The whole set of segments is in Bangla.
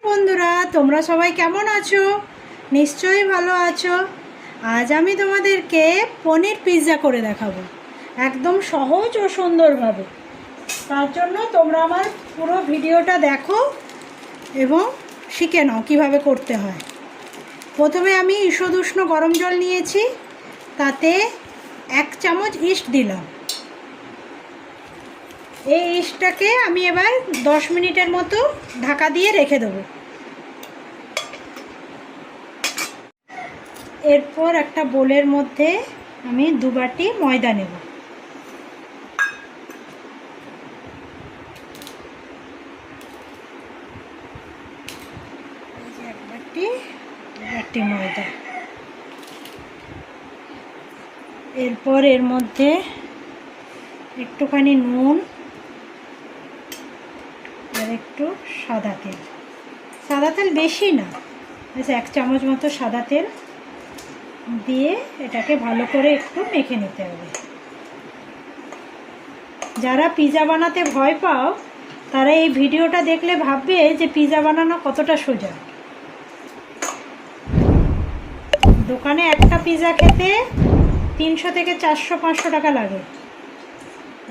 বন্ধুরা, তোমরা সবাই কেমন আছো? নিশ্চয়ই ভালো আছো। আজ আমি তোমাদেরকে পনির পিৎজা করে দেখাবো, একদম সহজ ও সুন্দরভাবে। তার জন্য তোমরা আমার পুরো ভিডিওটা দেখো এবং শিখে নাও কীভাবে করতে হয়। প্রথমে আমি ঈষদ উষ্ণ গরম জল নিয়েছি, তাতে 1 চামচ ইস্ট দিলাম। এই ইস্টটাকে আমি এবার 10 মিনিটের মতো ঢাকা দিয়ে রেখে দেবো। এরপর একটা বোলের মধ্যে আমি 2 বাটি ময়দা নেব। এক বাটি 2 বাটি ময়দা। এরপর এর মধ্যে একটুখানি নুন আর একটু সাদা তেল। সাদা তেল বেশি না, 1 চামচ মতো সাদা তেল দিয়ে এটাকে ভালো করে একটু মেখে নিতে হবে। যারা পিৎজা বানাতে ভয় পাও তারা এই ভিডিওটা দেখলে ভাববে যে পিৎজা বানানো কতটা সোজা। দোকানে একটা পিৎজা খেতে 300 থেকে 400-500 টাকা লাগে,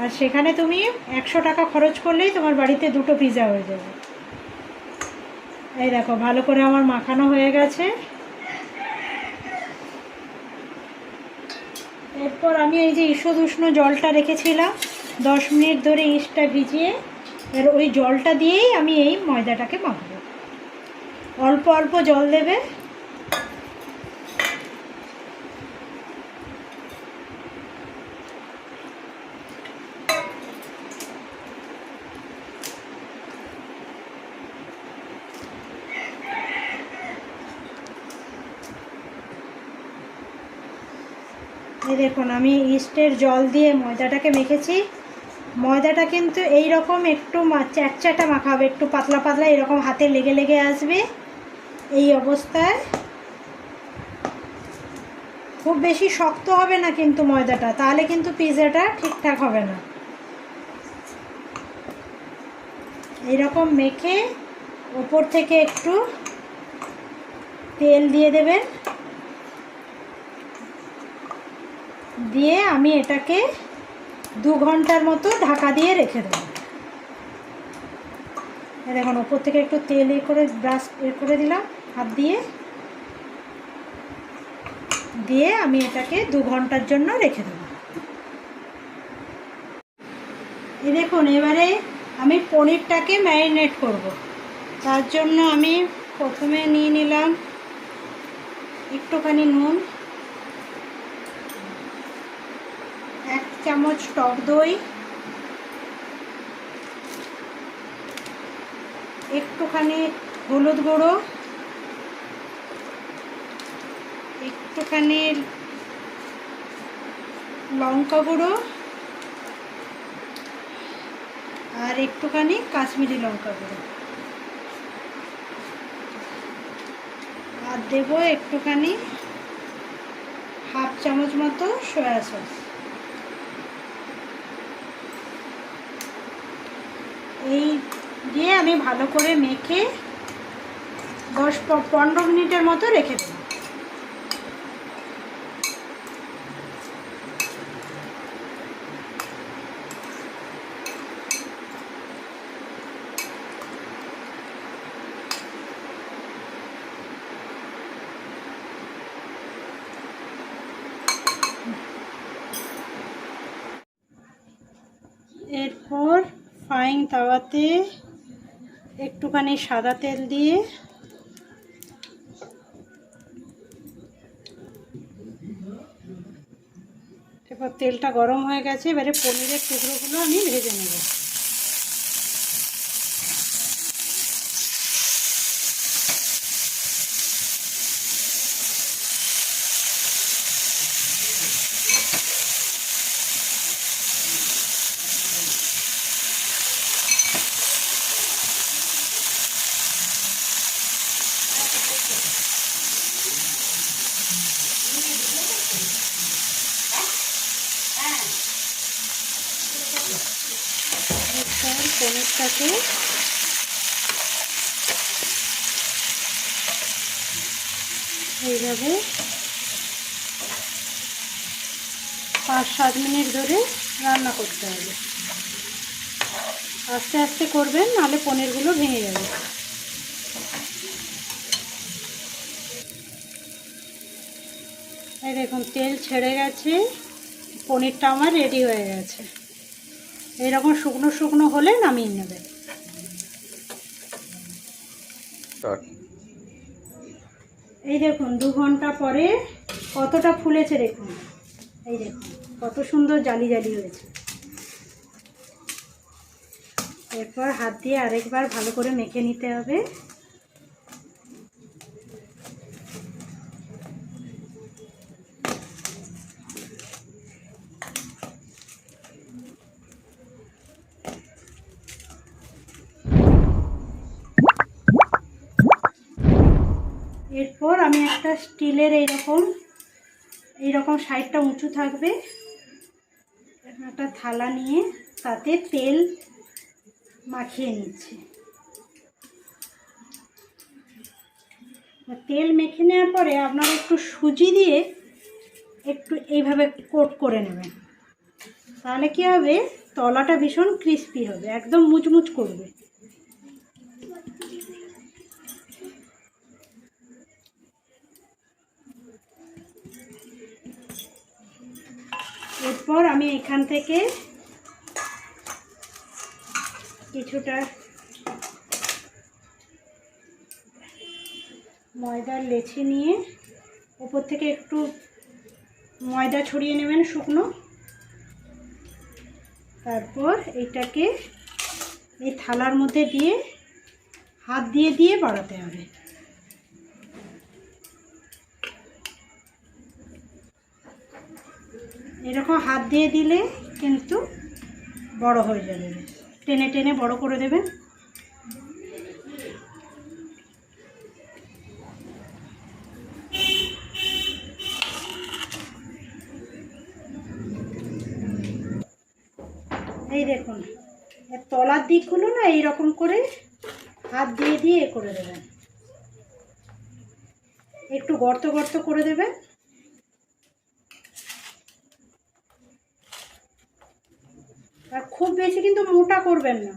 আর সেখানে তুমি 100 টাকা খরচ করলেই তোমার বাড়িতে 2টো পিৎজা হয়ে যাবে। এই দেখো, ভালো করে আমার মাখানো হয়ে গেছে। এরপর আমি এই যে ঈষদ উষ্ণ জলটা রেখেছিলাম 10 মিনিট ধরে, ইস্টটা ভিজিয়ে, এর ওই জলটা দিয়েই আমি এই ময়দাটাকে মাখবো। অল্প অল্প জল দেবে। এই দেখুন, আমি ইস্টের জল দিয়ে ময়দাটাকে মেখেছি। ময়দাটা কিন্তু এই রকম একটু চ্যাটচ্যাটা মাখা হবে, একটু পাতলা পাতলা, এরকম হাতে লেগে লেগে আসবে। এই অবস্থায় খুব বেশি শক্ত হবে না কিন্তু ময়দাটা, তাহলে কিন্তু পিৎজাটা ঠিকঠাক হবে না। এইরকম মেখে ওপর থেকে একটু তেল দিয়ে দেবেন, দিয়ে আমি এটাকে 2 ঘন্টার মতো ঢাকা দিয়ে রেখে দেবো। দেখুন, ওপর থেকে একটু তেল ব্রাশ করে দিলাম হাত দিয়ে, দিয়ে আমি এটাকে 2 ঘন্টার জন্য রেখে দেবো। এই দেখুন, এবারে আমি পনিরটাকে ম্যারিনেট করব। তার জন্য আমি প্রথমে নিয়ে নিলাম একটুখানি নুন, 1 চামচ টক দই, একটুখানি হলুদ গুঁড়ো, একটুখানি লঙ্কা গুঁড়ো, আর একটুখানি কাশ্মীরি লঙ্কা গুঁড়ো, আর দেবো একটুখানি 1/2 চামচ মতো সয়া সস। এই দিয়ে আমি ভালো করে মেখে 10-15 মিনিটের মতো রেখে দেব। এরপর ফ্রাইং তাওয়াতে একটুখানি সাদা তেল দিয়ে এরপর তেলটা গরম হয়ে গেছে, এবারে পনিরের টুকরোগুলো আমি ভেজে নেব। পনিরটাকে এইভাবে 5-7 মিনিট ধরে রান্না করতে হবে। আস্তে আস্তে করবেন, নাহলে পনিরগুলো ভেঙে যাবে। এই দেখুন তেল ছেড়ে গেছে, পনিরটা আমার রেডি হয়ে গেছে। এইরকম শুকনো শুকনো হলে নামিয়ে নেবেন। এই দেখুন 2 ঘন্টা পরে কতটা ফুলেছে দেখুন। এই দেখুন কত সুন্দর জালি জালি হয়েছে। এরপর হাত দিয়ে আরেকবার ভালো করে মেখে নিতে হবে। এরপর আমি একটা স্টিলের এইরকম সাইডটা উঁচু থাকবে একটা থালা নিয়ে তাতে তেল মাখিয়ে নিচ্ছি। তেল মেখে নেওয়ার পরে আপনারা একটু সুজি দিয়ে একটু এইভাবে কোট করে নেবেন, তাহলে কি হবে, তলাটা ভীষণ ক্রিস্পি হবে, একদম মুচমুচ করবে। এরপর আমি এখান থেকে কিছুটা ময়দার লেচি নিয়ে উপর থেকে একটু ময়দা ছড়িয়ে নেবেন শুকনো। তারপর এইটাকে এই থালার মধ্যে দিয়ে হাত দিয়ে দিয়ে বাড়াতে হবে। এরকম হাত দিয়ে দিলে কিন্তু বড় হয়ে যাবে, টেনে টেনে বড় করে দেবেন। এই দেখুন এর তলার দিকগুলো না এইরকম করে হাত দিয়ে দিয়ে করে দেবেন, একটু গর্ত গর্ত করে দেবেন। আর খুব বেশি কিন্তু মোটা করবেন না,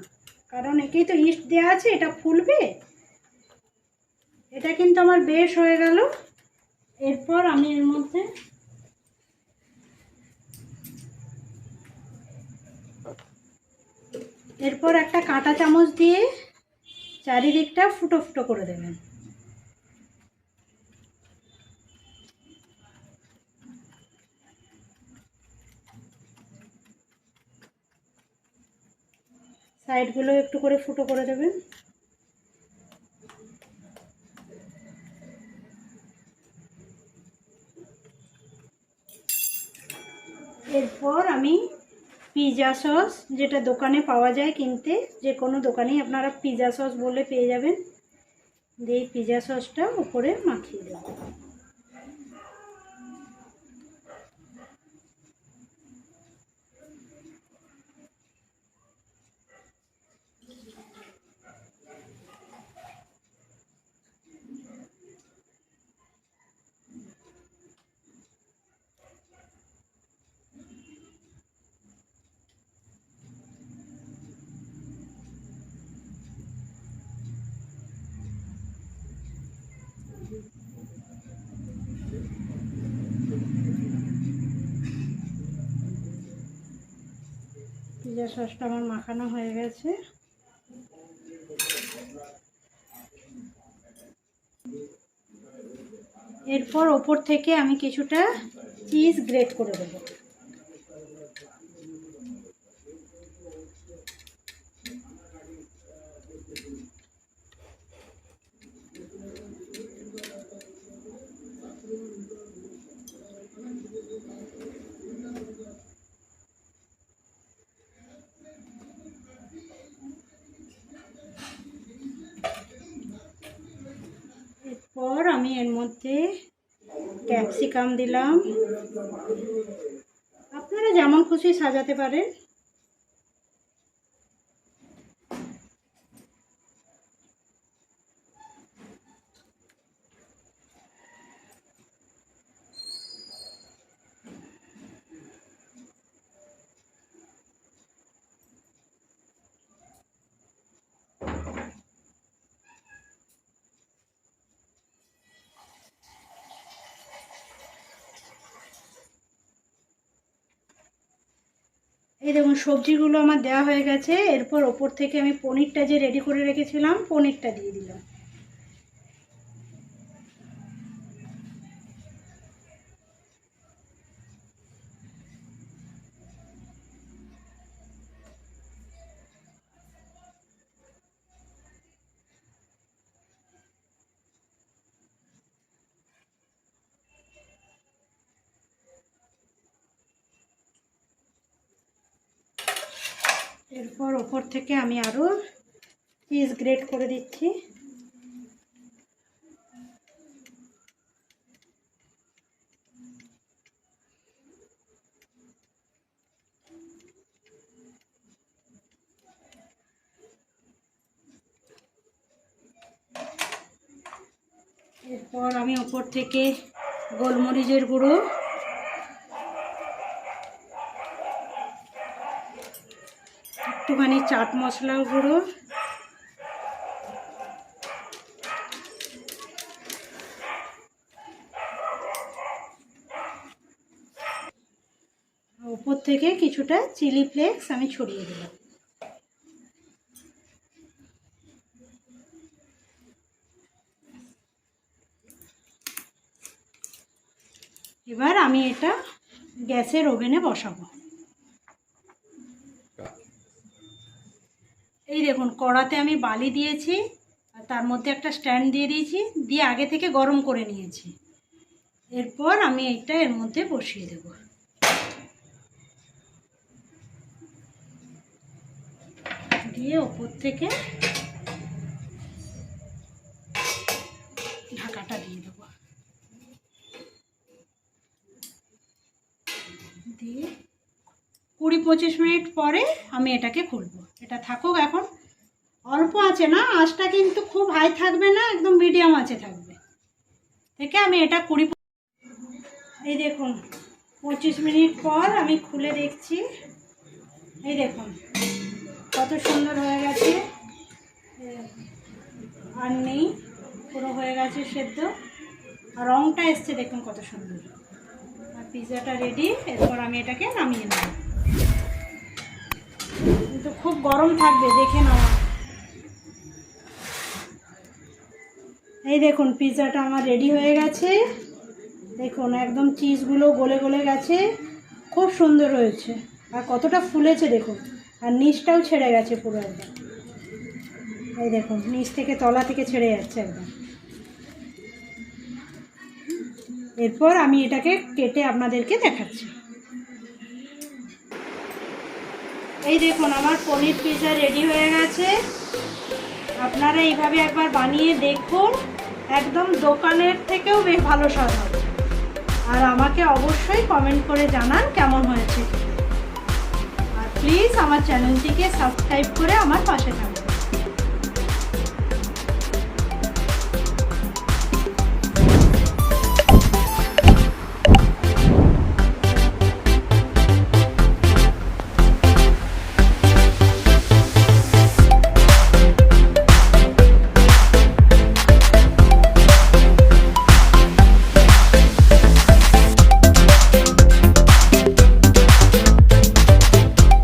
কারণ একেই তো ইস্ট দেওয়া আছে, এটা ফুলবে। এটা কিন্তু আমার বেশ হয়ে গেল। এরপর আমি এর মধ্যে একটা কাঁটা চামচ দিয়ে চারিদিকটা ফুটো ফুটো করে দেবেন। সাইডগুলো একটু করে ফুটো করে দেবেন। এরপর আমি পিৎজা সস, যেটা দোকানে পাওয়া যায় কিনতে, যে কোনো দোকানেই আপনারা পিৎজা সস বলে পেয়ে যাবেন, দিয়ে এই পিৎজা সসটা উপরে মাখিয়ে দেবেন। পিৎজা সসটা আমার মাখানো হয়ে গেছে। এরপর ওপর থেকে আমি কিছুটা চিজ গ্রেট করে দেবো। এরপর আমি এর মধ্যে ক্যাপসিকাম দিলাম, আপনারা যেমন খুশি সাজাতে পারেন। এই দেখুন সবজিগুলো আমার দেওয়া হয়ে গেছে। এরপর ওপর থেকে আমি পনিরটা যে রেডি করে রেখেছিলাম পনিরটা দিয়ে দিলাম। এরপর ওপর থেকে আমি আরও চিজ গ্রেট করে দিচ্ছি। এরপর আমি ওপর থেকে গোলমরিচের গুঁড়ো, একটুখানি চাট মশলা গুঁড়ো, ওপর থেকে কিছুটা চিলি ফ্লেক্স আমি ছড়িয়ে দিলাম। এবার আমি এটা গ্যাসের ওভেনে বসাবো। এই দেখুন কড়াতে আমি বালি দিয়েছি আর তার মধ্যে একটা স্ট্যান্ড দিয়ে দিয়েছি, দিয়ে আগে থেকে গরম করে নিয়েছি। এরপর আমি এটা এর মধ্যে বসিয়ে দেব। দিয়ে ওপর থেকে ঢাকাটা দিয়ে দেব। দিয়ে 20-25 মিনিট পরে আমি এটাকে খুলবো। এটা থাকুক এখন অল্প আছে, না আঁচটা কিন্তু খুব হাই থাকবে না, একদম মিডিয়াম আছে থাকবে। থেকে আমি এটা এই দেখুন 25 মিনিট পর আমি খুলে দেখছি। এই দেখুন কত সুন্দর হয়ে গেছে, আর নেই, পুরো হয়ে গেছে সেদ্ধ, আর রঙটা এসছে দেখুন কত সুন্দর। আর পিৎজাটা রেডি। এরপর আমি এটাকে নামিয়ে নেব, কিন্তু খুব গরম থাকবে, দেখে নাও। এই দেখুন পিৎজাটা আমার রেডি হয়ে গেছে। দেখুন একদম চিজগুলো গলে গলে গেছে, খুব সুন্দর হয়েছে, আর কতটা ফুলেছে দেখুন, আর নিচটাও ছেড়ে গেছে পুরো একদম। এই দেখুন নিচ থেকে তলা থেকে ছেড়ে যাচ্ছে একদম। এরপর আমি এটাকে কেটে আপনাদেরকে দেখাচ্ছি। এই দেখুন আমার পনির পিৎজা রেডি হয়ে গেছে। আপনারা এইভাবে একবার বানিয়ে দেখুন, একদম দোকানের থেকেও বেশ ভালো স্বাদ হবে। আর আমাকে অবশ্যই কমেন্ট করে জানান কেমন হয়েছে। আর প্লিজ আমার চ্যানেলটিকে সাবস্ক্রাইব করে আমার পাশে থাকুন।